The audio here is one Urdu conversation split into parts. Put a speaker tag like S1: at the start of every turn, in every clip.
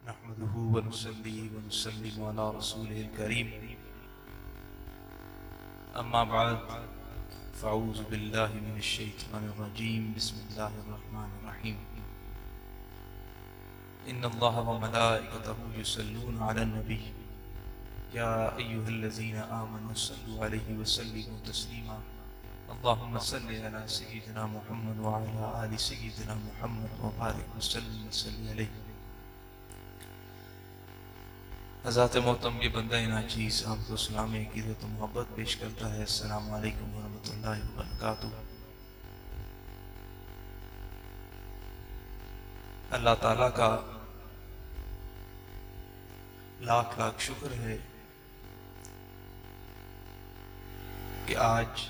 S1: نحمده ونصلي ونسلم على رسوله الكريم أما بعد فأعوذ بالله من الشيطان الرجيم بسم الله الرحمن الرحيم إن الله وملائكته يصلون على النبي يا أيها الذين آمنوا صلوا عليه وسلموا تسليما اللهم صل على سيدنا محمد وعلى آل سيدنا محمد وبارك وسلم وصلي عليه۔ حضرات محترم کے بندہ ناچیز آپ کو سلام عقیدت و محبت پیش کرتا ہے۔ السلام علیکم ورحمۃ اللہ وبرکاتہ۔ اللہ تعالیٰ کا لاکھ لاکھ شکر ہے کہ آج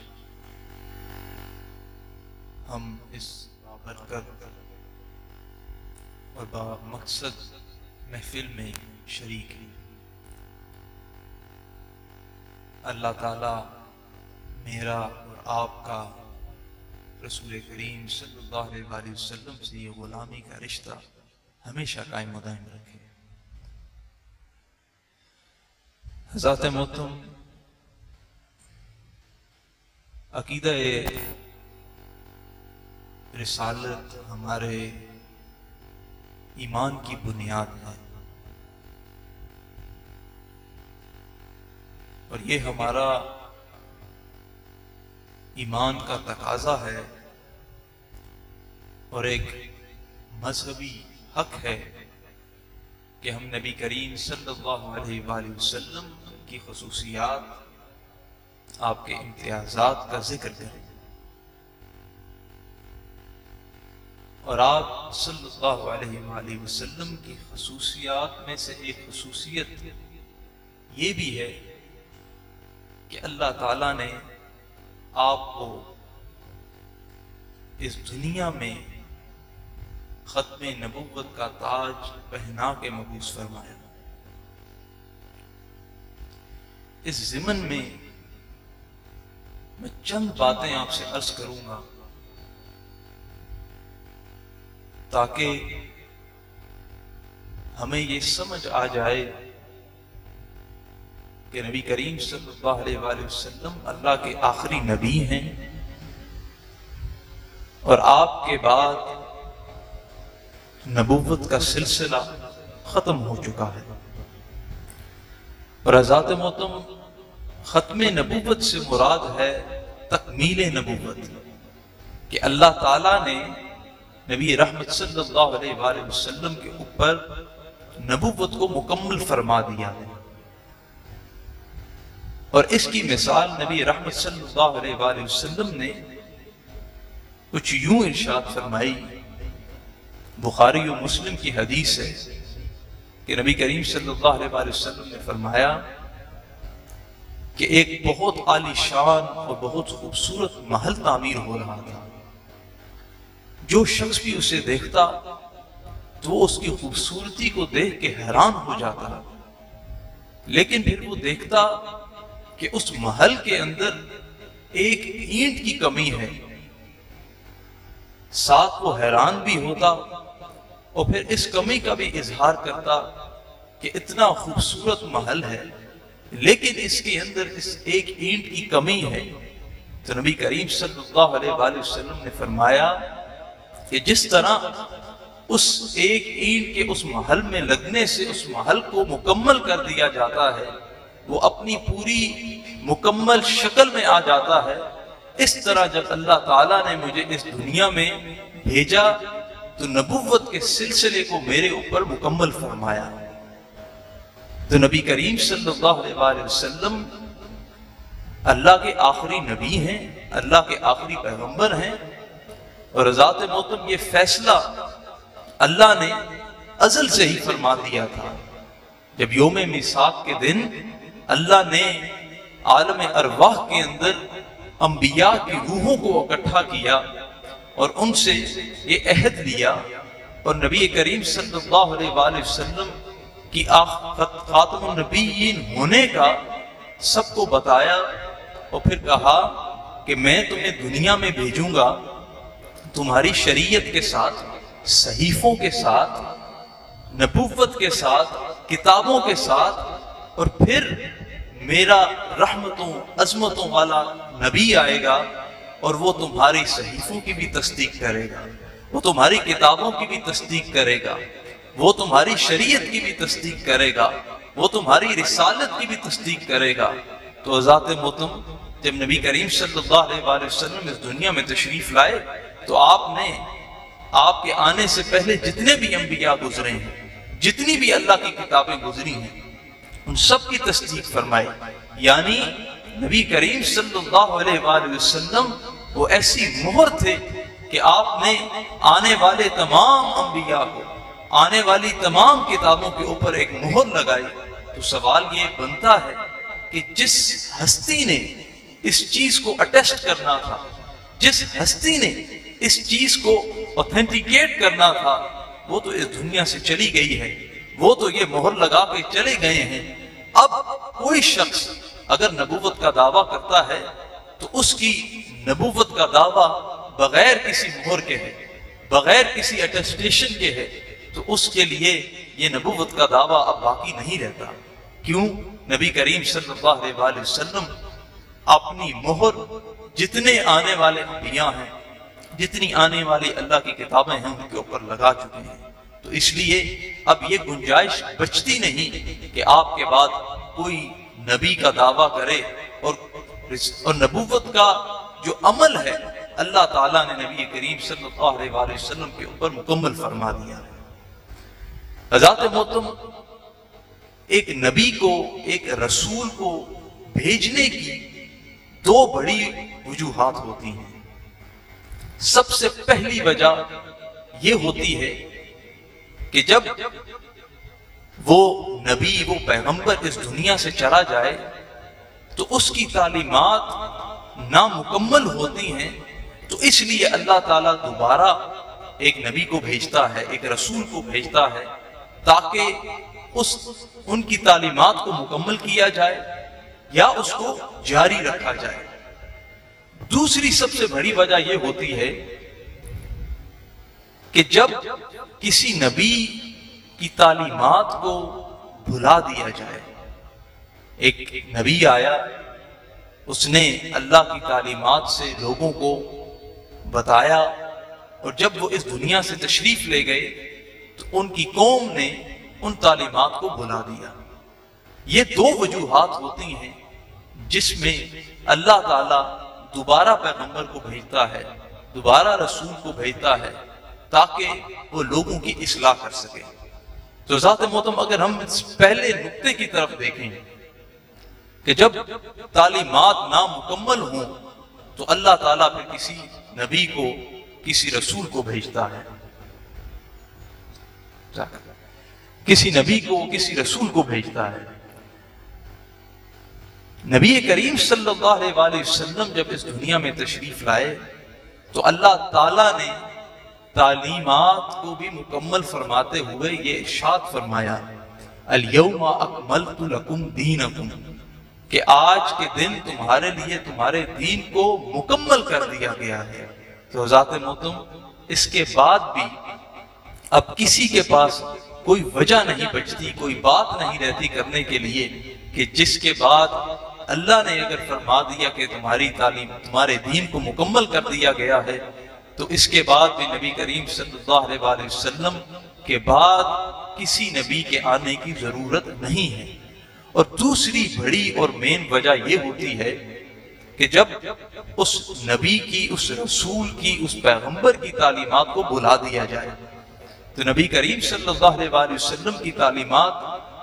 S1: ہم اس بابرکت اور با مقصد محفل میں شریک ہیں۔ اللہ تعالیٰ میرا اور آپ کا رسول کریم صلی اللہ علیہ وسلم سے یہ غلامی کا رشتہ ہمیشہ قائم و دائم رکھے۔ حضرات محترم، عقیدہ رسالت ہمارے ایمان کی بنیاد ہے، اور یہ ہمارا ایمان کا تقاضا ہے اور ایک مذہبی حق ہے کہ ہم نبی کریم صلی اللہ علیہ وآلہ وسلم کی خصوصیات، آپ کے امتیازات کا ذکر کریں، اور آپ صلی اللہ علیہ وآلہ وسلم کی خصوصیات میں سے ایک خصوصیت یہ بھی ہے کہ اللہ تعالیٰ نے آپ کو اس دنیا میں ختم نبوت کا تاج پہنا کے مبعوث فرمایا۔ اس ضمن میں میں چند باتیں آپ سے عرض کروں گا تاکہ ہمیں یہ سمجھ آ جائے کہ نبی کریم صلی اللہ علیہ وآلہ وسلم اللہ کے آخری نبی ہیں، اور آپ کے بعد نبوت کا سلسلہ ختم ہو چکا ہے۔ اور حضرات محترم، ختم نبوت سے مراد ہے تکمیل نبوت، کہ اللہ تعالیٰ نے نبی رحمت صلی اللہ علیہ وآلہ وسلم کے اوپر نبوت کو مکمل فرما دیا ہے۔ اور اس کی مثال نبی رحمت صلی اللہ علیہ وآلہ وسلم نے کچھ یوں ارشاد فرمائی، بخاری و مسلم کی حدیث ہے کہ نبی کریم صلی اللہ علیہ وآلہ وسلم نے فرمایا کہ ایک بہت عالی شان اور بہت خوبصورت محل تعمیر ہو رہا تھا، جو شخص بھی اسے دیکھتا تو وہ اس کی خوبصورتی کو دیکھ کے حیران ہو جاتا، لیکن پھر وہ دیکھتا کہ اس محل کے اندر ایک اینٹ کی کمی ہے، ساتھ وہ حیران بھی ہوتا اور پھر اس کمی کا بھی اظہار کرتا کہ اتنا خوبصورت محل ہے لیکن اس کے اندر اس ایک اینٹ کی کمی ہے۔ تو نبی کریم صلی اللہ علیہ وآلہ وسلم نے فرمایا کہ جس طرح اس ایک اینٹ کے اس محل میں لگنے سے اس محل کو مکمل کر دیا جاتا ہے، وہ اپنی پوری مکمل شکل میں آ جاتا ہے، اس طرح جب اللہ تعالیٰ نے مجھے اس دنیا میں بھیجا تو نبوت کے سلسلے کو میرے اوپر مکمل فرمایا۔ تو نبی کریم صلی اللہ علیہ وآلہ وسلم اللہ کے آخری نبی ہیں، اللہ کے آخری پیغمبر ہیں، اور ذات محترم یہ فیصلہ اللہ نے ازل سے ہی فرما دیا تھا۔ جب یوم میثاق کے دن اللہ نے عالم ارواح کے اندر انبیاء کی روحوں کو اکٹھا کیا اور ان سے یہ عہد لیا، اور نبی کریم صلی اللہ علیہ وآلہ وسلم کی خاتم النبیین ہونے کا سب کو بتایا، اور پھر کہا کہ میں تمہیں دنیا میں بھیجوں گا تمہاری شریعت کے ساتھ، صحیفوں کے ساتھ، نبوت کے ساتھ، کتابوں کے ساتھ، اور پھر میرا رحمتوں عظمتوں والا نبی آئے گا اور وہ تمہاری صحیفوں کی بھی تصدیق کرے گا، وہ تمہاری کتابوں کی بھی تصدیق کرے گا، وہ تمہاری شریعت کی بھی تصدیق کرے گا، وہ تمہاری رسالت کی بھی تصدیق کرے گا۔ تو ذات محترم جب نبی کریم صلی اللہ علیہ وسلم اس دنیا میں تشریف لائے تو آپ کے آنے سے پہلے جتنے بھی انبیاء گزرے ہیں، جتنی بھی اللہ کی کتابیں گزری ہیں، ان سب کی تصدیق فرمائی۔ یعنی نبی کریم صلی اللہ علیہ وسلم وہ ایسی مہر تھے کہ آپ نے آنے والے تمام انبیاء کو، آنے والی تمام کتابوں کے اوپر ایک مہر لگائی۔ تو سوال یہ بنتا ہے کہ جس ہستی نے اس چیز کو اٹیسٹ کرنا تھا، جس ہستی نے اس چیز کو اوتھینٹیکیٹ کرنا تھا، وہ تو اس دنیا سے چلی گئی ہے، وہ تو یہ مہر لگا کے چلے گئے ہیں۔ اب کوئی شخص اگر نبوت کا دعویٰ کرتا ہے تو اس کی نبوت کا دعویٰ بغیر کسی مہر کے ہے، بغیر کسی اٹیسٹیشن کے ہے، تو اس کے لیے یہ نبوت کا دعویٰ اب باقی نہیں رہتا۔ کیوں؟ نبی کریم صلی اللہ علیہ وسلم اپنی مہر جتنے آنے والے انبیاء ہیں، جتنی آنے والی اللہ کی کتابیں ہیں، ان کے اوپر لگا چکے ہیں۔ تو اس لیے اب یہ گنجائش بچتی نہیں کہ آپ کے بعد کوئی نبی کا دعویٰ کرے، اور نبوت کا جو عمل ہے اللہ تعالیٰ نے نبی کریم صلی اللہ علیہ وسلم کے اوپر مکمل فرما دیا ہے۔ حضرات محترم، ایک نبی کو، ایک رسول کو بھیجنے کی دو بڑی وجوہات ہوتی ہیں۔ سب سے پہلی وجہ یہ ہوتی ہے کہ جب وہ نبی، وہ پیغمبر اس دنیا سے چلا جائے تو اس کی تعلیمات نامکمل ہوتی ہیں، تو اس لیے اللہ تعالیٰ دوبارہ ایک نبی کو بھیجتا ہے، ایک رسول کو بھیجتا ہے، تاکہ ان کی تعلیمات کو مکمل کیا جائے یا اس کو جاری رکھا جائے۔ دوسری سب سے بڑی وجہ یہ ہوتی ہے کہ جب کسی نبی کی تعلیمات کو بھلا دیا جائے، ایک نبی آیا، اس نے اللہ کی تعلیمات سے لوگوں کو بتایا، اور جب وہ اس دنیا سے تشریف لے گئے تو ان کی قوم نے ان تعلیمات کو بھلا دیا۔ یہ دو وجوہات ہوتی ہیں جس میں اللہ تعالیٰ دوبارہ پیغمبر کو بھیجتا ہے، دوبارہ رسول کو بھیجتا ہے، تاکہ وہ لوگوں کی اصلاح کر سکے۔ تو ذات محترم، اگر ہم اس پہلے نقطے کی طرف دیکھیں کہ جب تعلیمات نامکمل ہوں تو اللہ تعالیٰ پھر کسی نبی کو، کسی رسول کو بھیجتا ہے، کسی نبی کو، کسی رسول کو بھیجتا ہے۔ نبی کریم صلی اللہ علیہ وسلم جب اس دنیا میں تشریف لائے تو اللہ تعالیٰ نے تعلیمات کو بھی مکمل فرماتے ہوئے یہ ارشاد فرمایا، الیوم اکملت لکم دینکم، کہ آج کے دن تمہارے لیے تمہارے دین کو مکمل کر دیا گیا ہے۔ تو ذات محترم، اس کے بعد بھی اب کسی کے پاس کوئی وجہ نہیں بچتی، کوئی بات نہیں رہتی کرنے کے لیے کہ جس کے بعد اللہ نے اگر فرما دیا کہ تمہاری تعلیم، تمہارے دین کو مکمل کر دیا گیا ہے، تو اس کے بعد بھی نبی کریم صلی اللہ علیہ وسلم کے بعد کسی نبی کے آنے کی ضرورت نہیں ہے۔ اور دوسری بڑی اور مین وجہ یہ ہوتی ہے کہ جب اس نبی کی، اس رسول کی، اس پیغمبر کی تعلیمات کو بھلا دیا جائے، تو نبی کریم صلی اللہ علیہ وسلم کی تعلیمات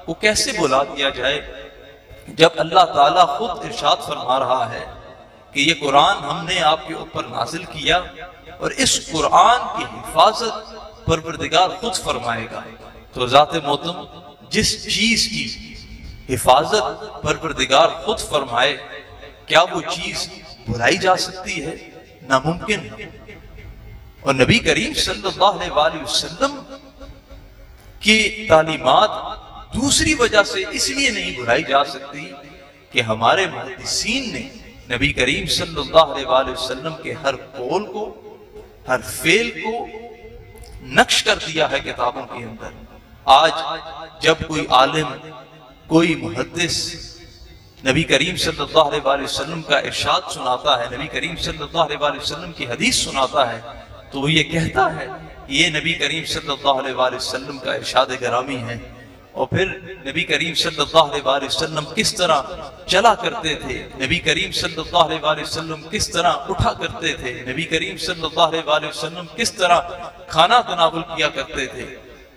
S1: کو کیسے بھلا دیا جائے جب اللہ تعالیٰ خود ارشاد فرما رہا ہے کہ یہ قرآن ہم نے آپ کے اوپر نازل کیا اور اس قرآن کی حفاظت پروردگار خود فرمائے گا۔ تو ذات محترم، جس چیز کی حفاظت پروردگار خود فرمائے، کیا وہ چیز بھلائی جا سکتی ہے؟ ناممکن ہے۔ اور نبی کریم صلی اللہ علیہ وسلم کی تعلیمات دوسری وجہ سے اس لیے نہیں بھلائی جا سکتی کہ ہمارے محدثین نے نبی کریم صلی اللہ علیہ وسلم کے ہر قول کو، ہر فعل کو نقش کر دیا ہے کتابوں کے اندر۔ آج جب کوئی عالم، کوئی محدث نبی کریم صلی اللہ علیہ وسلم کا ارشاد سناتا ہے، نبی کریم صلی اللہ علیہ وسلم کی حدیث سناتا ہے، تو وہ یہ کہتا ہے کہ یہ نبی کریم صلی اللہ علیہ وسلم کا ارشاد گرامی ہے، اور پھر نبی کریم صلی اللہ علیہ وسلم کس طرح چلا کرتے تھے، نبی کریم صلی اللہ علیہ وسلم کس طرح اٹھا کرتے تھے، نبی کریم صلی اللہ علیہ وسلم کس طرح کھانا تناول کیا کرتے تھے،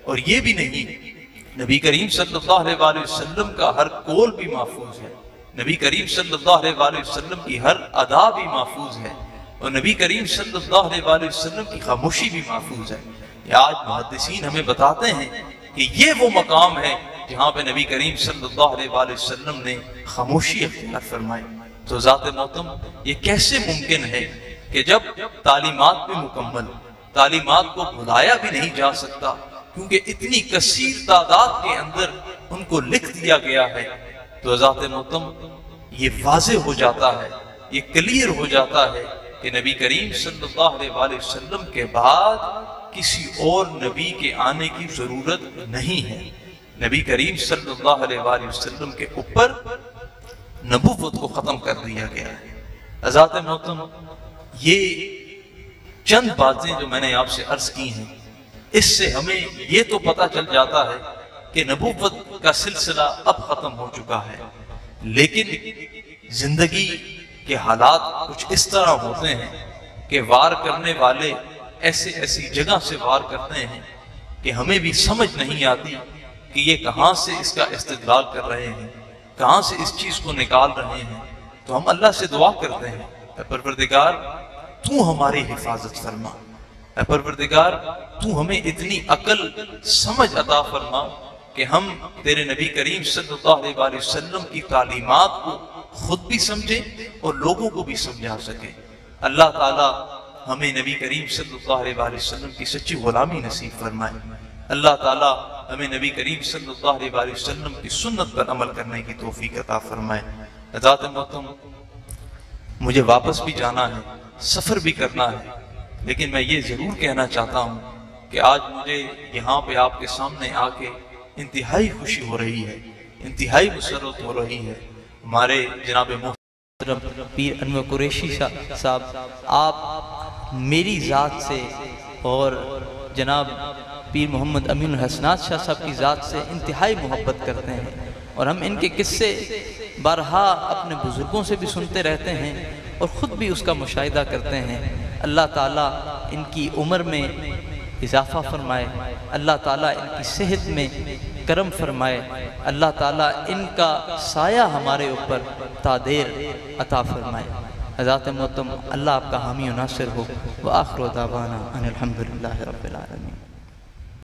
S1: اور یہ بھی نہیں، نبی کریم صلی اللہ علیہ وسلم کا ہر قول بھی محفوظ ہے، نبی کریم صلی اللہ علیہ وسلم کی ہر ادا بھی محفوظ ہے، اور نبی کریم صلی اللہ علیہ وسلم کی خاموشی بھی محفوظ ہے۔ یہ آج محدثین ہمیں بتاتے ہیں کہ یہ وہ مقام ہے جہاں پہ نبی کریم صلی اللہ علیہ وسلم نے خاموشی اختیار فرمائی۔ تو ذات محترم، یہ کیسے ممکن ہے کہ جب تعلیمات بھی مکمل، تعلیمات کو بھلایا بھی نہیں جا سکتا، کیونکہ اتنی کثیر تعداد کے اندر ان کو لکھ دیا گیا ہے، تو ذات محترم یہ واضح ہو جاتا ہے، یہ کلیئر ہو جاتا ہے کہ نبی کریم صلی اللہ علیہ وسلم کے بعد کسی اور نبی کے آنے کی ضرورت نہیں ہے۔ نبی کریم صلی اللہ علیہ وسلم کے اوپر نبوت کو ختم کر دیا گیا ہے۔ ذات محترم، یہ چند باتیں جو میں نے آپ سے عرض کی ہیں، اس سے ہمیں یہ تو پتہ چل جاتا ہے کہ نبوت کا سلسلہ اب ختم ہو چکا ہے، لیکن زندگی کے حالات کچھ اس طرح ہوتے ہیں کہ وار کرنے والے ایسی جگہ سے وار کرتے ہیں کہ ہمیں بھی سمجھ نہیں آتی کہ یہ کہاں سے اس کا استدلال کر رہے ہیں، کہاں سے اس چیز کو نکال رہے ہیں۔ تو ہم اللہ سے دعا کرتے ہیں، اے پروردگار تو ہماری حفاظت فرما، اے پروردگار تو ہمیں اتنی عقل سمجھ عطا فرما کہ ہم تیرے نبی کریم صلی اللہ علیہ وسلم کی تعلیمات کو خود بھی سمجھیں اور لوگوں کو بھی سمجھا سکیں۔ اللہ تعالیٰ ہمیں نبی کریم صلی اللہ علیہ وسلم کی سچی غلامی نصیب فرمائے۔ اللہ تعالیٰ ہمیں نبی کریم صلی اللہ علیہ وسلم کی سنت پر عمل کرنے کی توفیق عطا فرمائے۔ ذات محترم، مجھے واپس بھی جانا ہے، سفر بھی کرنا ہے، لیکن میں یہ ضرور کہنا چاہتا ہوں کہ آج مجھے یہاں پہ آپ کے سامنے آ کے انتہائی خوشی ہو رہی ہے، انتہائی مسرت ہو رہی ہے۔ ہمارے جناب محترم
S2: پیر انور قریشی صاحب، آپ میری ذات سے اور جناب پیر محمد امین الحسنات شاہ صاحب کی ذات سے انتہائی محبت کرتے ہیں، اور ہم ان کے قصے بارہا اپنے بزرگوں سے بھی سنتے رہتے ہیں اور خود بھی اس کا مشاہدہ کرتے ہیں۔ اللہ تعالیٰ ان کی عمر میں اضافہ فرمائے، اللہ تعالیٰ ان کی صحت میں کرم فرمائے، اللہ تعالیٰ ان کا سایہ ہمارے اوپر تادیر عطا فرمائے۔ حضرات محترم، اللہ آپ کا حامی و ناصر ہو۔ وآخر دعوانا ان الحمدللہ رب العالمین۔